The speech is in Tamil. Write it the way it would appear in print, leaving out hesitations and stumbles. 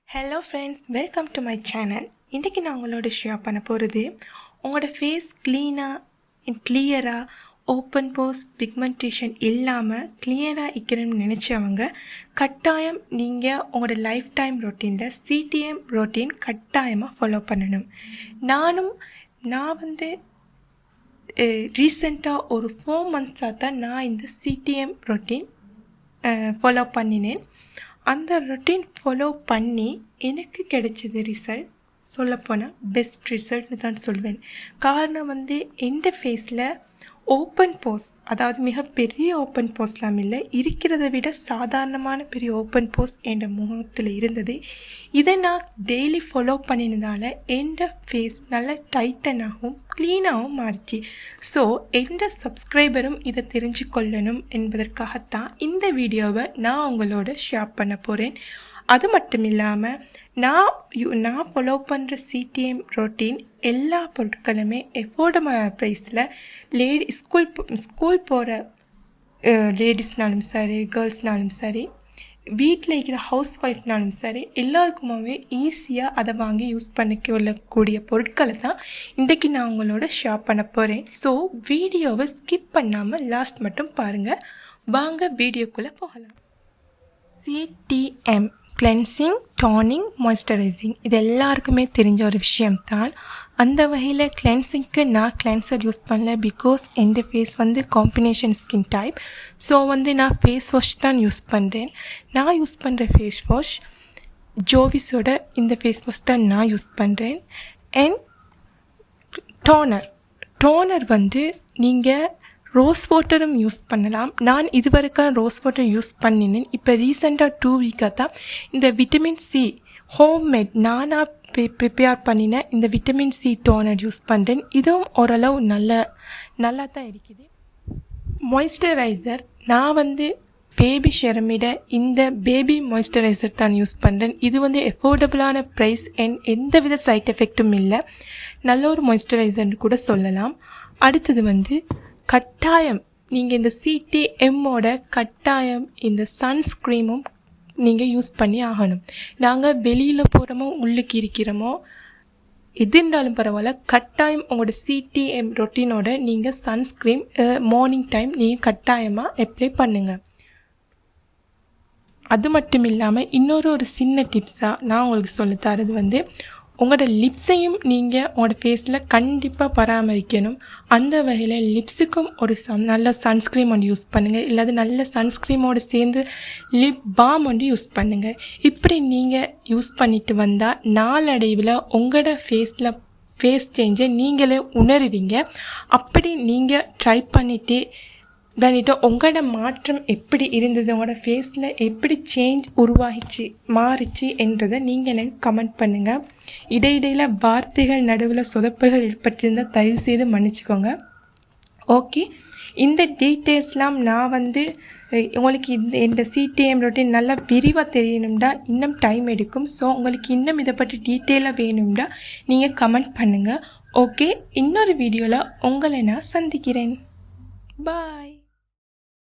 Hello friends, welcome to my channel. இன்றைக்கி நான் உங்களோட ஷேர் பண்ண போகிறது உங்களோட ஃபேஸ் கிளியராக ஓப்பன் போஸ் பிக்மெண்டேஷன் இல்லாமல் கிளியராக இருக்கணும்னு நினச்சவங்க கட்டாயம் நீங்கள் உங்களோட லைஃப் டைம் ரொட்டீனில் சிடிஎம் ரொட்டீன் கட்டாயமாக ஃபாலோ பண்ணணும். நான் ரீசெண்டாக ஒரு 4 months தான் நான் இந்த சிடிஎம் ரொட்டீன் ஃபாலோ பண்ணினேன். அந்த ரொட்டீன் ஃபாலோ பண்ணி எனக்கு கிடைச்சது ரிசல்ட் சொல்லப்போனால் பெஸ்ட் ரிசல்ட்னு தான் சொல்வேன். காரணம் எந்த ஃபேஸில் ஓப்பன் போஸ், அதாவது மிகப்பெரிய ஓப்பன் போஸ்லாம் இல்லை, இருக்கிறத விட சாதாரணமான பெரிய ஓப்பன் போஸ் என் முகத்தில் இருந்தது. இதை நான் டெய்லி ஃபாலோ பண்ணினதால் எந்த ஃபேஸ் நல்லா டைட்டனாகவும் க்ளீனாகவும் மாறிச்சு. ஸோ எந்த சப்ஸ்கிரைபரும் இதை தெரிஞ்சு கொள்ளணும் என்பதற்காகத்தான் இந்த வீடியோவை நான் உங்களோட ஷேர் பண்ண போகிறேன். அது மட்டும் இல்லாமல் நான் ஃபாலோ பண்ணுற சிடிஎம் ரொட்டீன் எல்லா பொருட்களுமே எஃபோர்டபுள் ப்ரைஸில் ஸ்கூல் போகிற லேடிஸ்னாலும் சரி, கேர்ள்ஸ்னாலும் சரி, வீட்டில் இருக்கிற ஹவுஸ் ஒய்ஃப்னாலும் சரி, எல்லாருக்குமே ஈஸியாக அதை வாங்கி யூஸ் பண்ணிக்கொள்ளக்கூடிய பொருட்களை தான் இன்றைக்கி நான் உங்களோட ஷேர் பண்ண போகிறேன். ஸோ வீடியோவை ஸ்கிப் பண்ணாமல் லாஸ்ட் மட்டும் பாருங்கள். வாங்க வீடியோக்குள்ளே போகலாம். சிடிஎம் கிளென்சிங், டோனிங், மாய்ஸ்சரைசிங் இது எல்லாருக்குமே தெரிஞ்ச ஒரு விஷயம்தான். அந்த வகையில் கிளென்சிங்க்கு நான் கிளென்சர் யூஸ் பண்ணல. பிகாஸ் என் face combination skin type. So நான் ஃபேஸ் வாஷ் தான் யூஸ் பண்ணுறேன். நான் யூஸ் பண்ணுற ஃபேஸ் வாஷ் ஜோவிஸோட இந்த ஃபேஸ் வாஷ் தான் நான் யூஸ் பண்ணுறேன். அண்ட் டோனர் நீங்கள் ரோஸ் வாட்டரும் யூஸ் பண்ணலாம். நான் இதுவரைக்கும் ரோஸ் வாட்டர் யூஸ் பண்ணினேன். இப்போ ரீசெண்டாக 2 weeks தான் இந்த விட்டமின் சி ஹோம்மேட் நானாக ப்ரிப்பேர் பண்ணின இந்த விட்டமின் சி டோனர் யூஸ் பண்ணுறேன். இதுவும் ஓரளவு நல்லா தான் இருக்குது. மாய்ஸ்சரைசர் நான் பேபி ஷெரமிட இந்த பேபி மாய்ஸ்சரைசர் தான் யூஸ் பண்ணுறேன். இது எஃபோர்டபுளான ப்ரைஸ் அண்ட் எந்தவித சைட் எஃபெக்டும் இல்லை. நல்ல ஒரு மாய்ஸ்சரைசர்னு கூட சொல்லலாம். அடுத்தது கட்டாயம் நீங்கள் இந்த சிடிஎம்மோட கட்டாயம் இந்த சன்ஸ்க்ரீமும் நீங்கள் யூஸ் பண்ணி ஆகணும். நாங்கள் வெளியில் போகிறோமோ உள்ளுக்கு இருக்கிறோமோ எது இருந்தாலும் பரவாயில்ல, கட்டாயம் உங்களோட சிடிஎம் ரொட்டீனோட நீங்கள் சன்ஸ்க்ரீம் மார்னிங் டைம் நீங்கள் கட்டாயமாக அப்ளை பண்ணுங்கள். அது மட்டும் இல்லாமல் இன்னொரு சின்ன டிப்ஸாக நான் உங்களுக்கு சொல்ல தரது உங்களோட லிப்ஸையும் நீங்கள் உங்களோட ஃபேஸில் கண்டிப்பாக பராமரிக்கணும். அந்த வகையில் லிப்ஸுக்கும் ஒரு நல்ல சன்ஸ்க்ரீம் யூஸ் பண்ணுங்கள். இல்லாத நல்ல சன்ஸ்க்ரீமோடு சேர்ந்து லிப் பாம் யூஸ் பண்ணுங்கள். இப்படி நீங்கள் யூஸ் பண்ணிட்டு வந்தால் நாளடைவில் உங்களோட ஃபேஸ் சேஞ்சை நீங்களே உணருவீங்க. அப்படி நீங்கள் ட்ரை பண்ணிவிட்டு உங்களோட மாற்றம் எப்படி இருந்தது, உங்களோட ஃபேஸில் எப்படி சேஞ்ச் மாறிச்சு என்றதை நீங்கள் எனக்கு கமெண்ட் பண்ணுங்கள். இடையிடையில் வார்த்தைகள் நடுவில் சொதப்புகள் ஏற்பட்டிருந்தால் தயவு செய்து மன்னிச்சுக்கோங்க. ஓகே, இந்த டீட்டெயில்ஸ்லாம் நான் உங்களுக்கு இந்த சிடிஎம் ரொட்டீன் நல்லா விரிவாக தெரியணும்டா இன்னும் டைம் எடுக்கும். ஸோ உங்களுக்கு இன்னும் இதை பற்றி டீட்டெயிலாக வேணும்டா நீங்கள் கமெண்ட் பண்ணுங்கள். ஓகே, இன்னொரு வீடியோவில் உங்களை நான் சந்திக்கிறேன். பாய்.